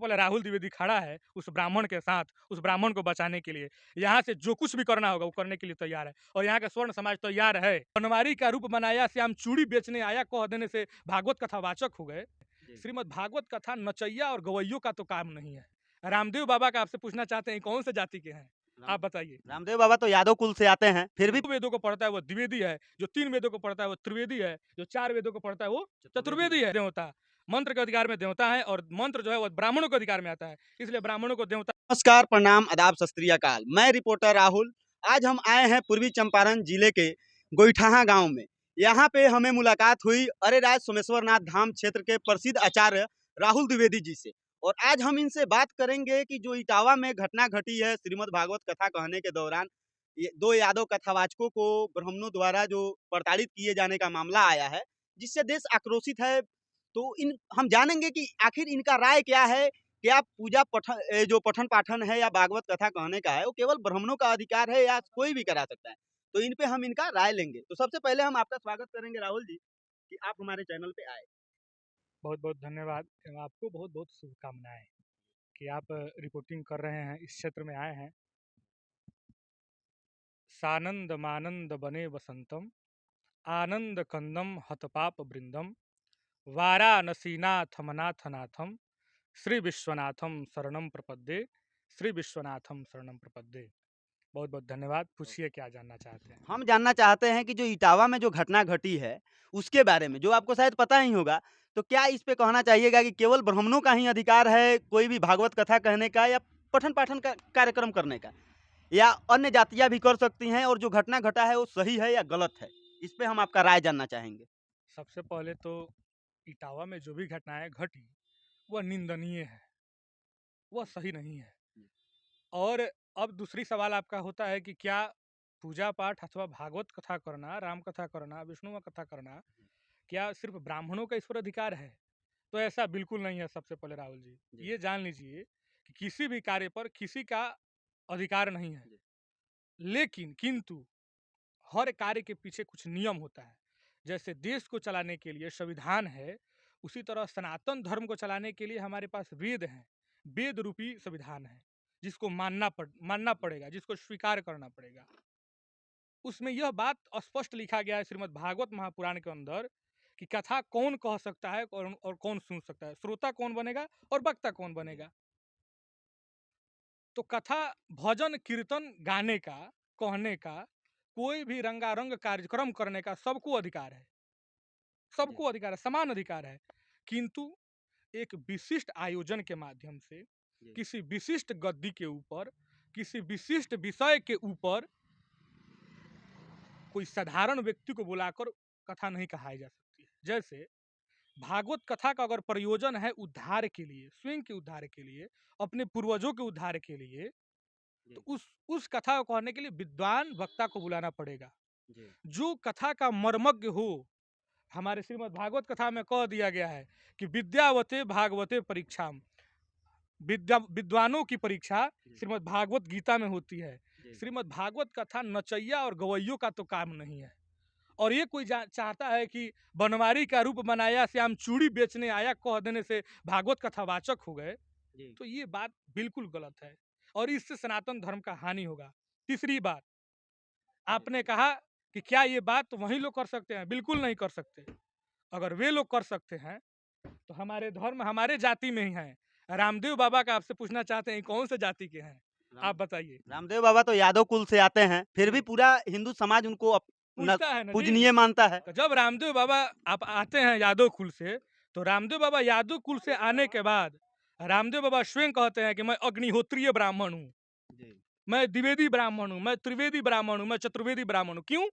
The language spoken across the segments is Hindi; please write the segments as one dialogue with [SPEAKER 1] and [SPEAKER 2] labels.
[SPEAKER 1] पहले राहुल द्विवेदी खड़ा है उस ब्राह्मण के साथ, उस ब्राह्मण को बचाने के लिए। यहाँ से जो कुछ भी करना होगा वो करने के लिए तैयार है और यहाँ का स्वर्ण समाज तैयार है। बनवारी का रूप बनाया श्याम चूड़ी बेचने आया कह देने से भागवत कथावाचक हो गए। श्रीमद् भागवत कथा नचैया और गवैयों का तो काम नहीं है। रामदेव बाबा का आपसे पूछना चाहते हैं कौन से जाति के हैं, आप बताइए।
[SPEAKER 2] रामदेव बाबा तो यादव कुल से आते हैं, फिर भी
[SPEAKER 1] जो वेदों को पढ़ता है वो द्विवेदी है, जो 3 वेदों को पढ़ता है वो त्रिवेदी है, जो 4 वेदों को पढ़ता है वो चतुर्वेदी है। देवता मंत्र के अधिकार में देवता है और मंत्र जो है वो ब्राह्मणों के अधिकार में आता है, इसलिए ब्राह्मणों को देवता।
[SPEAKER 2] नमस्कार, प्रणाम, आदाब, सत श्री अकाल। मैं रिपोर्टर राहुल। आज हम आए हैं पूर्वी चंपारण जिले के गोइठाहा गांव में। यहाँ पे हमें मुलाकात हुई अरेराज सोमेश्वरनाथ धाम क्षेत्र के प्रसिद्ध आचार्य राहुल द्विवेदी जी से, और आज हम इनसे बात करेंगे कि जो इटावा में घटना घटी है श्रीमद् भागवत कथा कहने के दौरान, ये 2 यादव कथावाचकों को ब्राह्मणों द्वारा जो प्रताड़ित किए जाने का मामला आया है, जिससे देश आक्रोशित है। तो हम जानेंगे कि आखिर इनका राय क्या है। क्या पूजा पठन जो पठन पाठन है या भागवत कथा कहने का है वो केवल ब्राह्मणों का अधिकार है या कोई भी करा सकता है? तो इन पे हम इनका राय लेंगे। तो सबसे पहले हम आपका स्वागत करेंगे राहुल जी कि आप हमारे चैनल पे आए।
[SPEAKER 1] बहुत बहुत धन्यवाद एवं आपको बहुत बहुत शुभकामनाएं कि आप रिपोर्टिंग कर रहे हैं, इस क्षेत्र में आए हैं। सानंद मानंद बने वसंतम आनंद कंदम हतपाप वृंदम वाराणसीनाथमनाथनाथम श्री विश्वनाथम शरणम प्रपद्ये, श्री विश्वनाथम शरणम प्रपद्ये। बहुत बहुत धन्यवाद। पूछिए क्या जानना चाहते हैं।
[SPEAKER 2] हम जानना चाहते हैं कि जो इटावा में जो घटना घटी है उसके बारे में, जो आपको शायद पता ही होगा, तो क्या इस पे कहना चाहिएगा कि केवल ब्राह्मणों का ही अधिकार है कोई भी भागवत कथा कहने का या पठन पाठन का कार्यक्रम करने का, या अन्य जातियां भी कर सकती हैं, और जो घटना घटा है वो सही है या गलत है? इस पे हम आपका राय जानना चाहेंगे।
[SPEAKER 1] सबसे पहले तो इटावा में जो भी घटनाएं घटी वह निंदनीय है, वह सही नहीं है। और अब दूसरी सवाल आपका होता है कि क्या पूजा पाठ अथवा भागवत कथा करना, राम कथा करना, विष्णु कथा करना, क्या सिर्फ ब्राह्मणों का इस पर अधिकार है? तो ऐसा बिल्कुल नहीं है। सबसे पहले राहुल जी ये जान लीजिए कि किसी भी कार्य पर किसी का अधिकार नहीं है, लेकिन किंतु हर कार्य के पीछे कुछ नियम होता है। जैसे देश को चलाने के लिए संविधान है, उसी तरह सनातन धर्म को चलाने के लिए हमारे पास वेद हैं। वेद रूपी संविधान है जिसको मानना पड़ेगा, जिसको स्वीकार करना पड़ेगा। उसमें यह बात स्पष्ट लिखा गया है श्रीमद् भागवत महापुराण के अंदर कि कथा कौन कह सकता है और कौन सुन सकता है, श्रोता कौन बनेगा और वक्ता कौन बनेगा। तो कथा, भजन, कीर्तन गाने का, कहने का, कोई भी रंगारंग कार्यक्रम करने का सबको अधिकार है, सबको अधिकार है, समान अधिकार है। किंतु एक विशिष्ट आयोजन के माध्यम से किसी विशिष्ट गद्दी के ऊपर, किसी विशिष्ट विषय के ऊपर कोई साधारण व्यक्ति को बुलाकर कथा नहीं कहाई जा सकती है। जैसे भागवत कथा का अगर प्रयोजन है उद्धार के लिए, स्वयं के उद्धार के लिए, अपने पूर्वजों के उद्धार के लिए, तो उस कथा को कहने के लिए विद्वान वक्ता को बुलाना पड़ेगा जो कथा का मर्मज्ञ हो। हमारे श्रीमद् भागवत कथा में कह दिया गया है कि विद्यावते भागवते परीक्षा, विद्वानों की परीक्षा श्रीमद् भागवत गीता में होती है। श्रीमद् भागवत कथा नचैया और गवैयों का तो काम नहीं है। और ये कोई चाहता है कि बनवारी का रूप बनाया श्याम चूड़ी बेचने आया कह देने से भागवत कथावाचक हो गए, तो ये बात बिल्कुल गलत है और इससे सनातन धर्म का हानि होगा। तीसरी बात, आपने कहा कि क्या ये बात वही लोग कर सकते हैं? बिल्कुल नहीं कर सकते। अगर वे लोग कर सकते हैं तो हमारे धर्म, हमारे जाति में ही है। रामदेव बाबा का आपसे पूछना चाहते हैं कौन से जाति के हैं, आप बताइए।
[SPEAKER 2] रामदेव बाबा तो यादव कुल से आते हैं, फिर भी पूरा हिंदू समाज उनको
[SPEAKER 1] पूछता है ना जी।
[SPEAKER 2] पूजनीय मानता है।
[SPEAKER 1] तो जब रामदेव बाबा आप आते हैं यादव कुल से, तो रामदेव बाबा यादव कुल से आने के बाद रामदेव बाबा स्वयं कहते हैं कि मैं अग्निहोत्रीय ब्राह्मण हूँ, मैं द्विवेदी ब्राह्मण हूँ, मैं त्रिवेदी ब्राह्मण हूँ, मैं चतुर्वेदी ब्राह्मण हूँ। क्यों?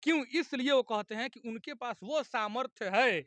[SPEAKER 1] क्यों? इसलिए वो कहते हैं कि उनके पास वो सामर्थ्य है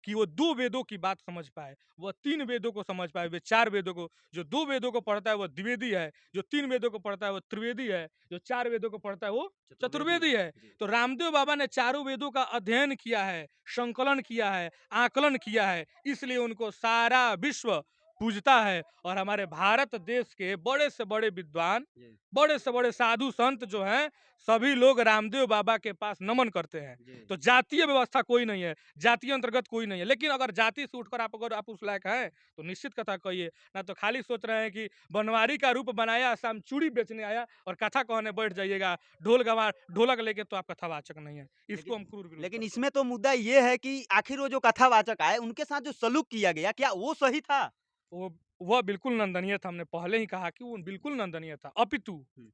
[SPEAKER 1] कि वो 2 वेदों की बात समझ पाए, वो 3 वेदों को समझ पाए, वे 4 वेदों को। जो 2 वेदों को पढ़ता है वो द्विवेदी है, जो 3 वेदों को पढ़ता है वो त्रिवेदी है, जो 4 वेदों को पढ़ता है वो चतुर्वेदी है। तो रामदेव बाबा ने चारों वेदों का अध्ययन किया है, संकलन किया है, आकलन किया है, इसलिए उनको सारा विश्व पूजता है और हमारे भारत देश के बड़े से बड़े विद्वान,
[SPEAKER 2] जी।
[SPEAKER 1] बड़े से बड़े साधु संत जो हैं, सभी लोग रामदेव बाबा के पास नमन करते हैं।
[SPEAKER 2] जी।
[SPEAKER 1] तो जातीय व्यवस्था कोई नहीं है, जातीय अंतर्गत कोई नहीं है। लेकिन अगर जाति से उठकर अगर आप उस लायक हैं, तो निश्चित कथा कहिए, ना तो खाली सोच रहे हैं कि बनवारी का रूप बनाया, शाम चूड़ी बेचने आया और कथा कहने बैठ जाइएगा, ढोलक लेके, तो आप कथावाचक नहीं है। इसको हम क्रूर विरोध
[SPEAKER 2] लेकिन
[SPEAKER 1] करते हैं।
[SPEAKER 2] इसमें तो मुद्दा ये है कि आखिर वो जो कथावाचक आए, उनके साथ जो सलूक किया गया, क्या वो सही था?
[SPEAKER 1] वो वह बिल्कुल नंदनीय था। हमने पहले ही कहा कि वो बिल्कुल नंदनीय था। अपितु
[SPEAKER 2] हुँ।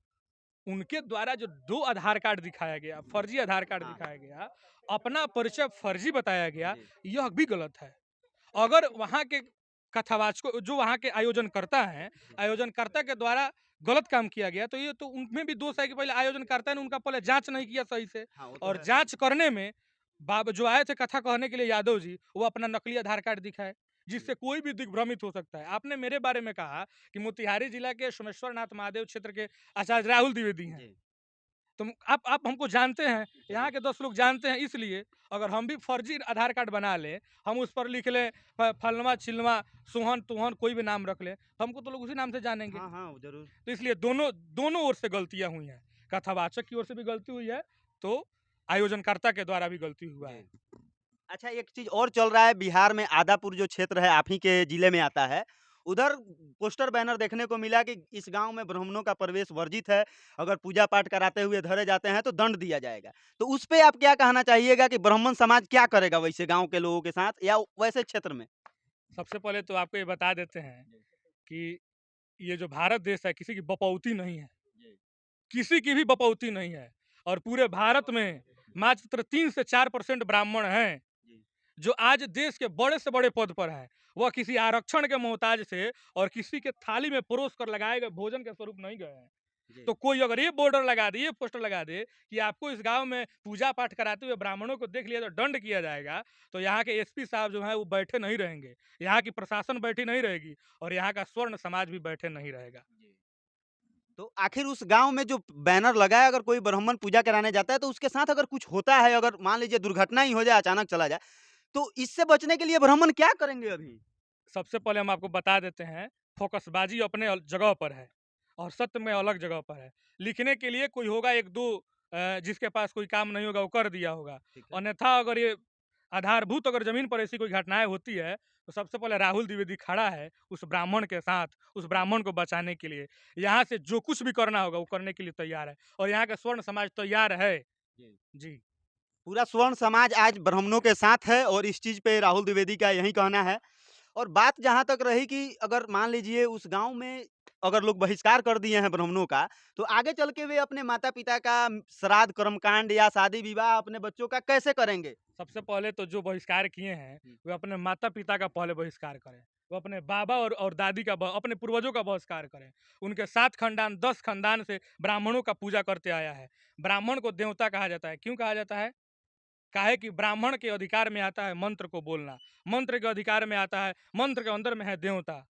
[SPEAKER 1] उनके द्वारा जो 2 आधार कार्ड दिखाया गया, फर्जी आधार कार्ड
[SPEAKER 2] हाँ।
[SPEAKER 1] दिखाया गया, अपना परिचय फर्जी बताया गया,
[SPEAKER 2] जी।
[SPEAKER 1] यह भी गलत है। अगर वहाँ के कथावाचकों जो वहाँ के आयोजनकर्ता हैं, आयोजनकर्ता के द्वारा गलत काम किया गया, तो ये तो उनमें भी दोष है कि पहले आयोजनकर्ता ने उनका पहले जाँच नहीं किया सही से।
[SPEAKER 2] हाँ, वो तो
[SPEAKER 1] और
[SPEAKER 2] है।
[SPEAKER 1] जाँच करने में जो आए थे कथा कहने के लिए यादव जी, वो अपना नकली आधार कार्ड दिखाए, जिससे कोई भी दिग्भ्रमित हो सकता है। आपने मेरे बारे में कहा कि मोतिहारी जिला के सोमेश्वर नाथ महादेव क्षेत्र के आचार्य राहुल द्विवेदी हैं।
[SPEAKER 2] जी।
[SPEAKER 1] तो आप हमको जानते हैं, यहाँ
[SPEAKER 2] जी।
[SPEAKER 1] के 10 लोग जानते हैं, इसलिए अगर हम भी फर्जी आधार कार्ड बना लें, हम उस पर लिख लें फलना-चिलवा, सोहन-तोहन कोई भी नाम रख लें, तो हमको तो लोग उसी नाम से जानेंगे।
[SPEAKER 2] हाँ, हाँ, ज़रूर।
[SPEAKER 1] तो इसलिए दोनों दोनों ओर से गलतियाँ हुई हैं। कथावाचक की ओर से भी गलती हुई है, तो आयोजनकर्ता के द्वारा भी गलती हुआ है।
[SPEAKER 2] जी। अच्छा, एक चीज़ और चल रहा है बिहार में, आदापुर जो क्षेत्र है आप ही के जिले में आता है। उधर पोस्टर बैनर देखने को मिला कि इस गाँव में ब्राह्मणों का प्रवेश वर्जित है। अगर पूजा-पाठ कराते हुए धरे जाते हैं तो दंड दिया जाएगा। तो उस पे आप क्या कहना चाहिएगा कि ब्राह्मण समाज क्या करेगा वैसे गाँव के लोगों के साथ या वैसे क्षेत्र में?
[SPEAKER 1] सबसे पहले तो आपको ये बता देते हैं कि ये जो भारत देश है, किसी की बपौती नहीं है। किसी की भी बपौती नहीं है और पूरे भारत में मात्र 3 से 4% ब्राह्मण हैं,
[SPEAKER 2] जी।
[SPEAKER 1] जो आज देश के बड़े से बड़े पद पर हैं। वह किसी आरक्षण के मोहताज से और किसी के थाली में परोस कर लगाए गए भोजन के स्वरूप नहीं गए हैं।
[SPEAKER 2] जी।
[SPEAKER 1] तो कोई अगर ये बॉर्डर लगा दे, ये पोस्टर लगा दे कि आपको इस गांव में पूजा पाठ कराते हुए ब्राह्मणों को देख लिया तो दंड किया जाएगा, तो यहाँ के एसपी साहब जो हैं वो बैठे नहीं रहेंगे, यहाँ की प्रशासन बैठी नहीं रहेगी और यहाँ का स्वर्ण समाज भी बैठे नहीं रहेगा।
[SPEAKER 2] तो आखिर उस गाँव में जो बैनर लगा है, अगर कोई ब्राह्मण पूजा कराने जाता है तो उसके साथ अगर कुछ होता है, अगर मान लीजिए दुर्घटना ही हो जाए, अचानक चला जाए, तो इससे बचने के लिए ब्राह्मण क्या करेंगे अभी?
[SPEAKER 1] सबसे पहले हम आपको बता देते हैं, फोकसबाजी अपने जगह पर है और सत्य में अलग जगह पर है। लिखने के लिए कोई होगा एक दो जिसके पास कोई काम नहीं होगा वो कर दिया होगा।
[SPEAKER 2] ठीक है।
[SPEAKER 1] अन्यथा अगर ये आधारभूत अगर जमीन पर ऐसी कोई घटनाएं होती है, तो सबसे पहले राहुल द्विवेदी खड़ा है उस ब्राह्मण के साथ, उस ब्राह्मण को बचाने के लिए। यहाँ से जो कुछ भी करना होगा वो करने के लिए तैयार है और यहाँ का स्वर्ण समाज तैयार है।
[SPEAKER 2] जी।
[SPEAKER 1] जी।
[SPEAKER 2] पूरा स्वर्ण समाज आज ब्राह्मणों के साथ है और इस चीज़ पे राहुल द्विवेदी का यही कहना है। और बात जहाँ तक रही कि अगर मान लीजिए उस गाँव में अगर लोग बहिष्कार कर दिए हैं ब्राह्मणों का, तो आगे चल के वे अपने माता-पिता का श्राद्ध, कर्मकांड या शादी-विवाह अपने बच्चों का कैसे करेंगे?
[SPEAKER 1] सबसे पहले तो जो बहिष्कार किए हैं,
[SPEAKER 2] हुँ।
[SPEAKER 1] वे अपने माता-पिता का पहले बहिष्कार करें। वो अपने बाबा और दादी का अपने पूर्वजों का बहिष्कार करें। उनके 7 खानदान, 10 खानदान से ब्राह्मणों का पूजा करते आया है। ब्राह्मण को देवता कहा जाता है। क्यों कहा जाता है? काहे कि ब्राह्मण के अधिकार में आता है मंत्र को बोलना। मंत्र के अधिकार में आता है, मंत्र के अंदर में है देवता।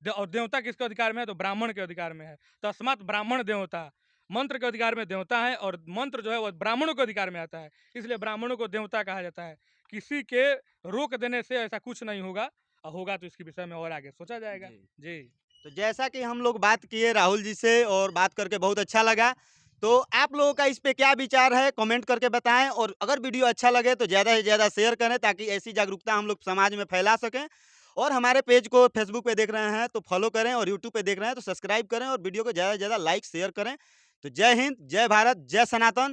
[SPEAKER 1] और देवता किसके अधिकार में है? तो ब्राह्मण के अधिकार में है। तस्मात् ब्राह्मण देवता। मंत्र के अधिकार में देवता है और मंत्र जो है वो ब्राह्मणों के अधिकार में आता है। इसलिए ब्राह्मणों को देवता कहा जाता है। किसी के रोक देने से ऐसा कुछ नहीं होगा और होगा तो इसके विषय में और आगे सोचा जाएगा।
[SPEAKER 2] जी।
[SPEAKER 1] जी।
[SPEAKER 2] तो जैसा कि हम लोग बात किए राहुल जी से और बात करके बहुत अच्छा लगा। तो आप लोगों का इस पे क्या विचार है कमेंट करके बताएँ और अगर वीडियो अच्छा लगे तो ज़्यादा से ज़्यादा शेयर करें ताकि ऐसी जागरूकता हम लोग समाज में फैला सकें। और हमारे पेज को फेसबुक पे देख रहे हैं तो फॉलो करें और यूट्यूब पे देख रहे हैं तो सब्सक्राइब करें और वीडियो को ज़्यादा से ज़्यादा लाइक शेयर करें। तो जय हिंद, जय भारत, जय सनातन।